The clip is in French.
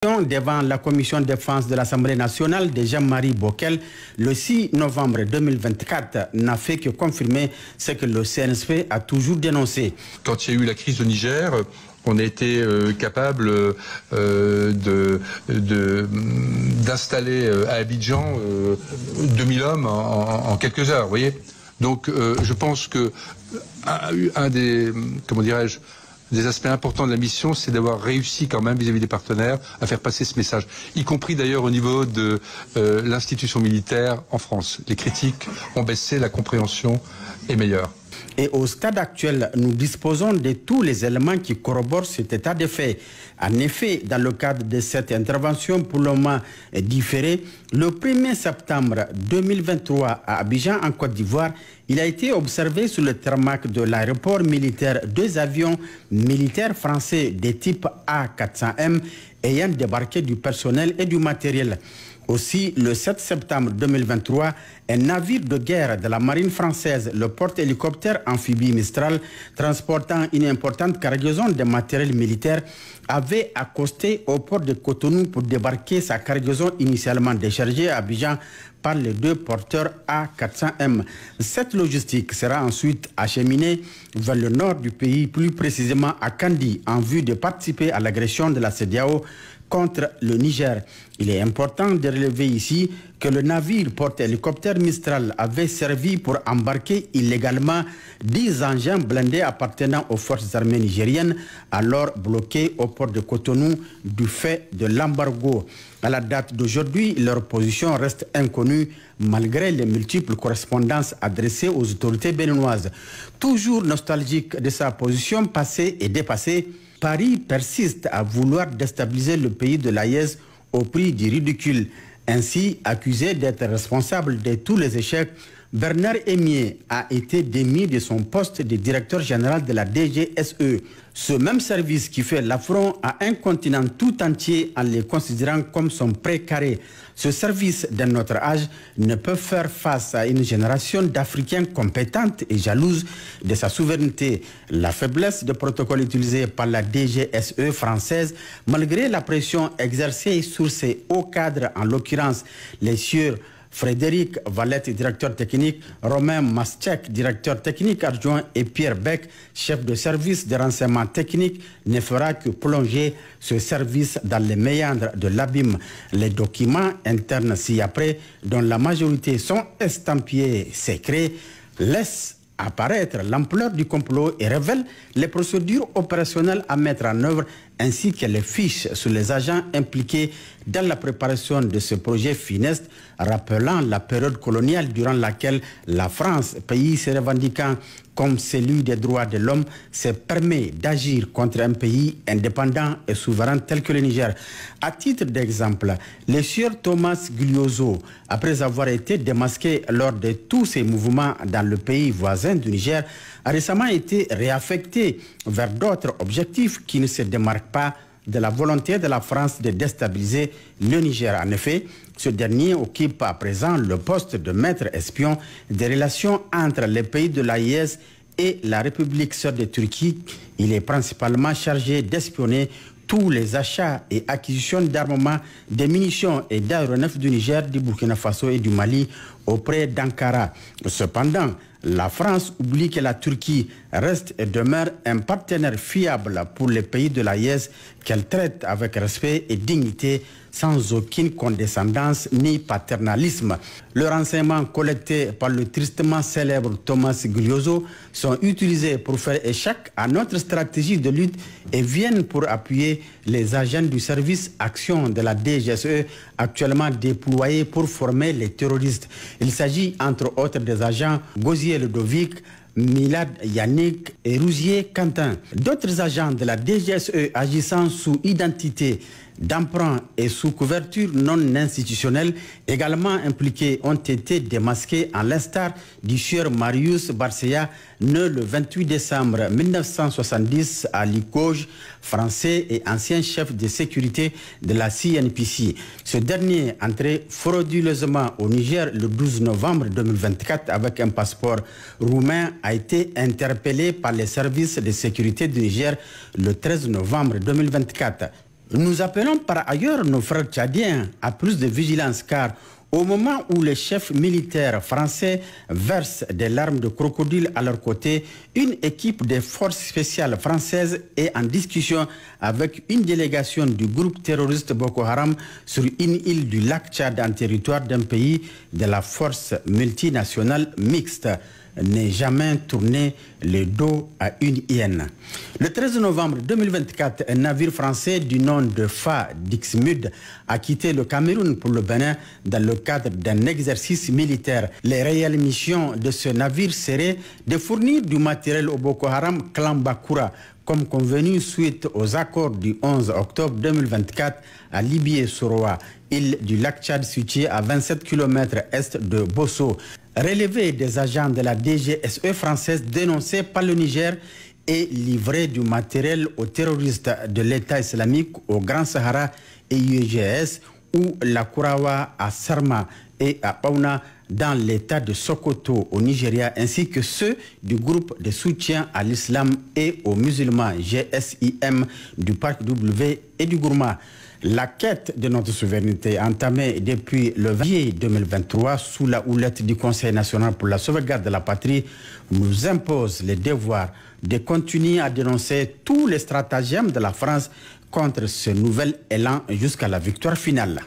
Devant la commission de défense de l'Assemblée nationale de Jean-Marie Bockel le 6 novembre 2024 n'a fait que confirmer ce que le CNSP a toujours dénoncé. Quand il y a eu la crise au Niger, on a été capable d'installer à Abidjan 2000 hommes en quelques heures, vous voyez. Donc je pense que un des, comment dirais-je, des aspects importants de la mission, c'est d'avoir réussi quand même vis-à-vis des partenaires à faire passer ce message, y compris d'ailleurs au niveau de l'institution militaire en France. Les critiques ont baissé, la compréhension est meilleure. Et au stade actuel, nous disposons de tous les éléments qui corroborent cet état de fait. En effet, dans le cadre de cette intervention pour le moment différée, le 1er septembre 2023 à Abidjan, en Côte d'Ivoire, il a été observé sur le tarmac de l'aéroport militaire 2 avions militaires français de type A400M ayant débarqué du personnel et du matériel. Aussi, le 7 septembre 2023, un navire de guerre de la marine française, le porte-hélicoptère amphibie Mistral, transportant une importante cargaison de matériel militaire, avait accosté au port de Cotonou pour débarquer sa cargaison initialement déchargée à Abidjan par les 2 porteurs A400M. Cette logistique sera ensuite acheminée vers le nord du pays, plus précisément à Kandi, en vue de participer à l'agression de la CEDEAO contre le Niger. Il est important de relever ici que le navire porte-hélicoptère Mistral avait servi pour embarquer illégalement 10 engins blindés appartenant aux forces armées nigériennes, alors bloqués au port de Cotonou du fait de l'embargo. À la date d'aujourd'hui, leur position reste inconnue malgré les multiples correspondances adressées aux autorités béninoises. Toujours nostalgique de sa position passée et dépassée, Paris persiste à vouloir déstabiliser le pays de l'AES au prix du ridicule. Ainsi, accusé d'être responsable de tous les échecs, Bernard Emié a été démis de son poste de directeur général de la DGSE. Ce même service qui fait l'affront à un continent tout entier en les considérant comme son précaré. Ce service d'un notre âge ne peut faire face à une génération d'Africains compétentes et jalouses de sa souveraineté. La faiblesse des protocoles utilisés par la DGSE française, malgré la pression exercée sur ses hauts cadres, en l'occurrence les sieurs Frédéric Valette, directeur technique, Romain Maschek, directeur technique adjoint, et Pierre Beck, chef de service de renseignement technique, ne fera que plonger ce service dans les méandres de l'abîme. Les documents internes ci-après, dont la majorité sont estampillés secrets, laissent apparaître l'ampleur du complot et révèlent les procédures opérationnelles à mettre en œuvre ainsi que les fiches sur les agents impliqués dans la préparation de ce projet funeste, rappelant la période coloniale durant laquelle la France, pays se revendiquant comme celui des droits de l'homme, se permet d'agir contre un pays indépendant et souverain tel que le Niger. À titre d'exemple, le sieur Thomas Guglioso, après avoir été démasqué lors de tous ses mouvements dans le pays voisin du Niger, a récemment été réaffecté vers d'autres objectifs qui ne se démarquent pas de la volonté de la France de déstabiliser le Niger. En effet, ce dernier occupe à présent le poste de maître espion des relations entre les pays de l'AES et la République sœur de Turquie. Il est principalement chargé d'espionner tous les achats et acquisitions d'armements, de munitions et d'aéronefs du Niger, du Burkina Faso et du Mali auprès d'Ankara. Cependant, la France oublie que la Turquie reste et demeure un partenaire fiable pour les pays de l'AES qu'elle traite avec respect et dignité sans aucune condescendance ni paternalisme. Le renseignement collecté par le tristement célèbre Thomas Guglioso sont utilisés pour faire échec à notre stratégie de lutte et viennent pour appuyer les agents du service action de la DGSE actuellement déployés pour former les terroristes. Il s'agit entre autres des agents Gosier Ludovic, Milad Yannick et Rousier Quentin. D'autres agents de la DGSE agissant sous identité d'emprunt et sous couverture non institutionnelle également impliqués ont été démasqués à l'instar du sieur Marius Barcea, né le 28 décembre 1970 à Likoge, français et ancien chef de sécurité de la CNPC. Ce dernier, entré frauduleusement au Niger le 12 novembre 2024 avec un passeport roumain, a été interpellé par les services de sécurité du Niger le 13 novembre 2024. Nous appelons par ailleurs nos frères tchadiens à plus de vigilance car au moment où les chefs militaires français versent des larmes de crocodile à leur côté, une équipe des forces spéciales françaises est en discussion avec une délégation du groupe terroriste Boko Haram sur une île du lac Tchad en territoire d'un pays de la force multinationale mixte. N'est jamais tourné le dos à une hyène. Le 13 novembre 2024, un navire français du nom de Fa Dixmude a quitté le Cameroun pour le Bénin dans le cadre d'un exercice militaire. Les réelles missions de ce navire seraient de fournir du matériel au Boko Haram clan Bakura, comme convenu suite aux accords du 11 octobre 2024 à Libié-Soroa, île du lac Tchad située à 27 km est de Bosso. Relevé des agents de la DGSE française dénoncés par le Niger et livré du matériel aux terroristes de l'État islamique au Grand Sahara et UGS ou la Kourawa à Sarma et à Pauna dans l'État de Sokoto au Nigeria, ainsi que ceux du groupe de soutien à l'islam et aux musulmans GSIM du Parc W et du Gourma. La quête de notre souveraineté entamée depuis le 20 juillet 2023 sous la houlette du Conseil national pour la sauvegarde de la patrie nous impose le devoir de continuer à dénoncer tous les stratagèmes de la France contre ce nouvel élan jusqu'à la victoire finale.